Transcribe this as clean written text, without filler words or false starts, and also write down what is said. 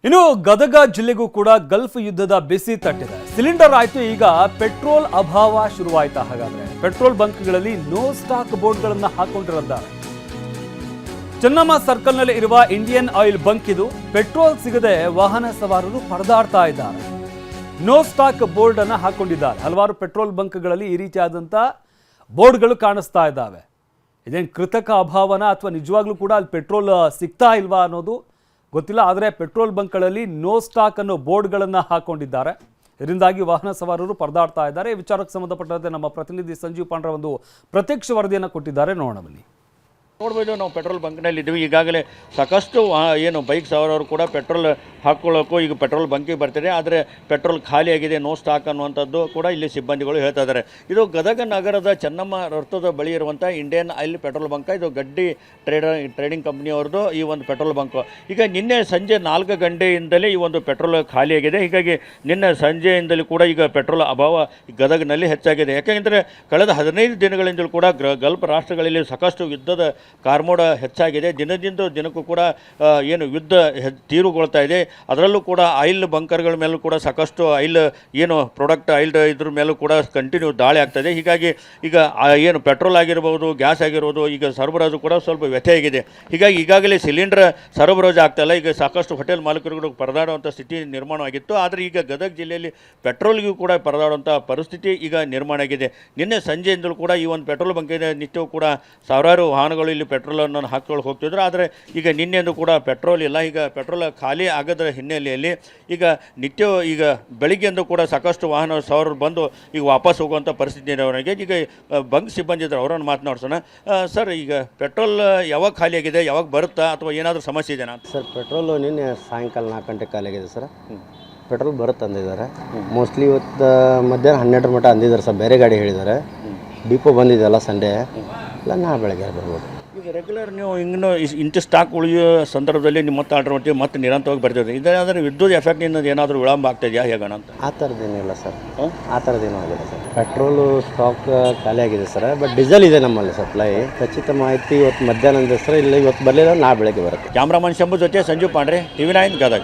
ಇನ್ನು ಗದಗ ಜಿಲ್ಲೆಗೂ ಕೂಡ ಗಲ್ಫ್ ಯುದ್ಧದ ಬಿಸಿ ತಟ್ಟಿದೆ. ಸಿಲಿಂಡರ್ ಆಯ್ತು, ಈಗ ಪೆಟ್ರೋಲ್ ಅಭಾವ ಶುರುವಾಯ್ತಾ? ಹಾಗಾದ್ರೆ ಪೆಟ್ರೋಲ್ ಬಂಕ್ಗಳಲ್ಲಿ ನೋ ಸ್ಟಾಕ್ ಬೋರ್ಡ್ಗಳನ್ನು ಹಾಕೊಂಡಿದ್ದಾರೆ. ಚೆನ್ನಮ್ಮ ಸರ್ಕಲ್ನಲ್ಲಿ ಇರುವ ಇಂಡಿಯನ್ ಆಯಿಲ್ ಬಂಕ್ ಇದು. ಪೆಟ್ರೋಲ್ ಸಿಗದೆ ವಾಹನ ಸವಾರರು ಪರದಾಡ್ತಾ ಇದ್ದಾರೆ. ನೋ ಸ್ಟಾಕ್ ಬೋರ್ಡ್ ಅನ್ನು ಹಾಕೊಂಡಿದ್ದಾರೆ. ಹಲವಾರು ಪೆಟ್ರೋಲ್ ಬಂಕ್ಗಳಲ್ಲಿ ಈ ರೀತಿಯಾದಂಥ ಬೋರ್ಡ್ಗಳು ಕಾಣಿಸ್ತಾ ಇದ್ದಾವೆ. ಇದೇನು ಕೃತಕ ಅಭಾವನ ಅಥವಾ ನಿಜವಾಗ್ಲೂ ಕೂಡ ಅಲ್ಲಿ ಪೆಟ್ರೋಲ್ ಸಿಗ್ತಾ ಇಲ್ವಾ ಅನ್ನೋದು ಗೊತ್ತಿಲ್ಲ. ಆದರೆ ಪೆಟ್ರೋಲ್ ಬಂಕ್ಗಳಲ್ಲಿ ನೋ ಸ್ಟಾಕ್ ಅನ್ನೋ ಬೋರ್ಡ್ಗಳನ್ನು ಹಾಕೊಂಡಿದ್ದಾರೆ. ಇದರಿಂದಾಗಿ ವಾಹನ ಸವಾರರು ಪರದಾಡ್ತಾ ಇದ್ದಾರೆ. ಈ ವಿಚಾರಕ್ಕೆ ಸಂಬಂಧಪಟ್ಟಂತೆ ನಮ್ಮ ಪ್ರತಿನಿಧಿ ಸಂಜೀವ್ ಪಾಂಡ್ರ ಒಂದು ಪ್ರತ್ಯಕ್ಷ ವರದಿಯನ್ನು ಕೊಟ್ಟಿದ್ದಾರೆ. ನೋಡೋಣ ಬನ್ನಿ. ನೋಡ್ಬೋದು, ನಾವು ಪೆಟ್ರೋಲ್ ಬಂಕ್ನಲ್ಲಿ ಇದ್ದೀವಿ. ಈಗಾಗಲೇ ಸಾಕಷ್ಟು ಏನು ಬೈಕ್ ಸವಾರರು ಕೂಡ ಪೆಟ್ರೋಲ್ ಹಾಕ್ಕೊಳ್ಳೋಕ್ಕೂ ಈಗ ಪೆಟ್ರೋಲ್ ಬಂಕಿಗೆ ಬರ್ತಾರೆ. ಆದರೆ ಪೆಟ್ರೋಲ್ ಖಾಲಿಯಾಗಿದೆ, ನೋ ಸ್ಟಾಕ್ ಅನ್ನುವಂಥದ್ದು ಕೂಡ ಇಲ್ಲಿ ಸಿಬ್ಬಂದಿಗಳು ಹೇಳ್ತಾ ಇದ್ದಾರೆ. ಇದು ಗದಗ ನಗರದ ಚೆನ್ನಮ್ಮ ವೃತ್ತದ ಬಳಿ ಇರುವಂಥ ಇಂಡಿಯನ್ ಆಯಿಲ್ ಪೆಟ್ರೋಲ್ ಬಂಕ್. ಇದು ಗಡ್ಡಿ ಟ್ರೇಡಿಂಗ್ ಕಂಪ್ನಿಯವ್ರದ್ದು ಈ ಒಂದು ಪೆಟ್ರೋಲ್ ಬಂಕು. ಈಗ ನಿನ್ನೆ ಸಂಜೆ 4 ಗಂಟೆಯಿಂದಲೇ ಈ ಒಂದು ಪೆಟ್ರೋಲ್ ಖಾಲಿಯಾಗಿದೆ. ಹೀಗಾಗಿ ನಿನ್ನೆ ಸಂಜೆಯಿಂದಲೂ ಕೂಡ ಈಗ ಪೆಟ್ರೋಲ್ ಅಭಾವ ಗದಗನಲ್ಲಿ ಹೆಚ್ಚಾಗಿದೆ. ಯಾಕೆಂದರೆ ಕಳೆದ 15 ದಿನಗಳಿಂದಲೂ ಕೂಡ ಗಲ್ಫ್ ರಾಷ್ಟ್ರಗಳಲ್ಲಿ ಸಾಕಷ್ಟು ಯುದ್ಧದ ಕಾರ್ಮೋಡ ಹೆಚ್ಚಾಗಿದೆ. ದಿನಕ್ಕೂ ಕೂಡ ಏನು ಯುದ್ಧ ತೀವ್ರಗೊಳ್ತಾ ಇದೆ. ಅದರಲ್ಲೂ ಕೂಡ ಆಯಿಲ್ ಬಂಕರ್ಗಳ ಮೇಲೂ ಕೂಡ ಸಾಕಷ್ಟು ಆಯಿಲ್ ಏನು ಪ್ರಾಡಕ್ಟ್ ಆಯಿಲ್ ಇದ್ರ ಮೇಲೂ ಕೂಡ ಕಂಟಿನ್ಯೂ ದಾಳಿ ಆಗ್ತಾಯಿದೆ. ಹೀಗಾಗಿ ಈಗ ಏನು ಪೆಟ್ರೋಲ್ ಆಗಿರ್ಬೋದು, ಗ್ಯಾಸ್ ಆಗಿರ್ಬೋದು, ಈಗ ಸರಬರಾಜು ಕೂಡ ಸ್ವಲ್ಪ ವ್ಯತ್ಯಯಾಗಿದೆ. ಹೀಗಾಗಿ ಈಗಾಗಲೇ ಸಿಲಿಂಡರ್ ಸರಬರಾಜು ಆಗ್ತಾಯಿಲ್ಲ. ಈಗ ಸಾಕಷ್ಟು ಹೋಟೆಲ್ ಮಾಲೀಕರುಗಳು ಪರದಾಡುವಂಥ ಸ್ಥಿತಿ ನಿರ್ಮಾಣವಾಗಿತ್ತು. ಆದರೆ ಈಗ ಗದಗ ಜಿಲ್ಲೆಯಲ್ಲಿ ಪೆಟ್ರೋಲ್ಗೂ ಕೂಡ ಪರದಾಡುವಂಥ ಪರಿಸ್ಥಿತಿ ಈಗ ನಿರ್ಮಾಣ ಆಗಿದೆ. ನಿನ್ನೆ ಸಂಜೆಯಿಂದಲೂ ಕೂಡ ಈ ಒಂದು ಪೆಟ್ರೋಲ್ ಬಂಕಿನ ನಿತ್ಯವೂ ಕೂಡ ಸಾವಿರಾರು ವಾಹನಗಳು ಇಲ್ಲಿ ಪೆಟ್ರೋಲನ್ನು ಹಾಕ್ಕೊಂಡು ಹೋಗ್ತಿದ್ರು. ಆದರೆ ಈಗ ನಿನ್ನೆಂದು ಕೂಡ ಪೆಟ್ರೋಲ್ ಇಲ್ಲ. ಈಗ ಪೆಟ್ರೋಲ್ ಖಾಲಿ ಆಗದ ಹಿನ್ನೆಲೆಯಲ್ಲಿ ಈಗ ಈಗ ಬೆಳಿಗ್ಗೆಂದು ಕೂಡ ಸಾಕಷ್ಟು ವಾಹನ ಸವಾರರು ಬಂದು ಈಗ ವಾಪಸ್ ಹೋಗುವಂಥ ಪರಿಸ್ಥಿತಿ ಅವರಿಗೆ. ಈಗ ಬಂಕ್ ಸಿಬ್ಬಂದಿ ಇದ್ದಾರೆ, ಅವರನ್ನು ಮಾತನಾಡ್ಸೋಣ. ಸರ್, ಈಗ ಪೆಟ್ರೋಲ್ ಯಾವಾಗ ಖಾಲಿಯಾಗಿದೆ, ಯಾವಾಗ ಬರುತ್ತಾ ಅಥವಾ ಏನಾದರೂ ಸಮಸ್ಯೆ ಇದೆನಾ? ಸರ್, ಪೆಟ್ರೋಲು ನಿನ್ನೆ ಸಾಯಂಕಾಲ 4 ಗಂಟೆ ಖಾಲಿಯಾಗಿದೆ ಸರ್. ಪೆಟ್ರೋಲ್ ಬರುತ್ತೆ ಅಂದಿದ್ದಾರೆ. ಮೋಸ್ಟ್ಲಿ ಇವತ್ತು ಮಧ್ಯಾಹ್ನ 12 ಮಟ್ಟ ಅಂದಿದ್ದಾರೆ ಸರ್. ಬೇರೆ ಗಾಡಿ ಹೇಳಿದ್ದಾರೆ. ಡಿಪೋ ಬಂದಿದೆಯಲ್ಲ ಸಂಡೇ, ಇಲ್ಲ ನಾಳೆ ಬೆಳಗ್ಗೆ ಬರ್ಬೋದು. ಈಗ ರೆಗ್ಯುಲರ್ ನೀವು ಇನ್ನೂ ಇಂಥ ಸ್ಟಾಕ್ ಉಳಿಯೋ ಸಂದರ್ಭದಲ್ಲಿ ನಿಮ್ಮ ಮತ್ತೆ ಆರ್ಡರ್ ಮಾಡ್ತೀವಿ, ಮತ್ತೆ ನಿರಂತರವಾಗಿ ಬರ್ತಿದೆ. ಇದಾದರೆ ವಿದ್ಯುತ್ ಎಫೆಕ್ಟಿಂದ ಏನಾದರೂ ವಿಳಂಬ ಆಗ್ತಾಯಿದೆಯಾ, ಹೇಗೋಣ ಅಂತ? ಆ ಥರದ್ದೇನಿಲ್ಲ ಸರ್. ಆ ಥರದ್ದೇನೂ ಆಗಿದೆ ಸರ್. ಪೆಟ್ರೋಲು ಸ್ಟಾಕ್ ಖಾಲಿ ಆಗಿದೆ ಸರ್. ಬಟ್ ಡೀಸೆಲ್ ಇದೆ ನಮ್ಮಲ್ಲಿ ಸಪ್ಲೈ. ಖಚಿತ ಮಾಹಿತಿ ಇವತ್ತು ಮಧ್ಯಾಹ್ನ ಸರ್. ಇಲ್ಲ ಇವತ್ತು ಬರಲಿಲ್ಲ, ನಾಳೆ ಬೆಳಗ್ಗೆ ಬರುತ್ತೆ. ಕ್ಯಾಮ್ರಾಮನ್ ಶಂಭು ಜೊತೆ ಸಂಜೀವ್ ಪಾಂಡ್ರೆ, TV9 ಗದಗ.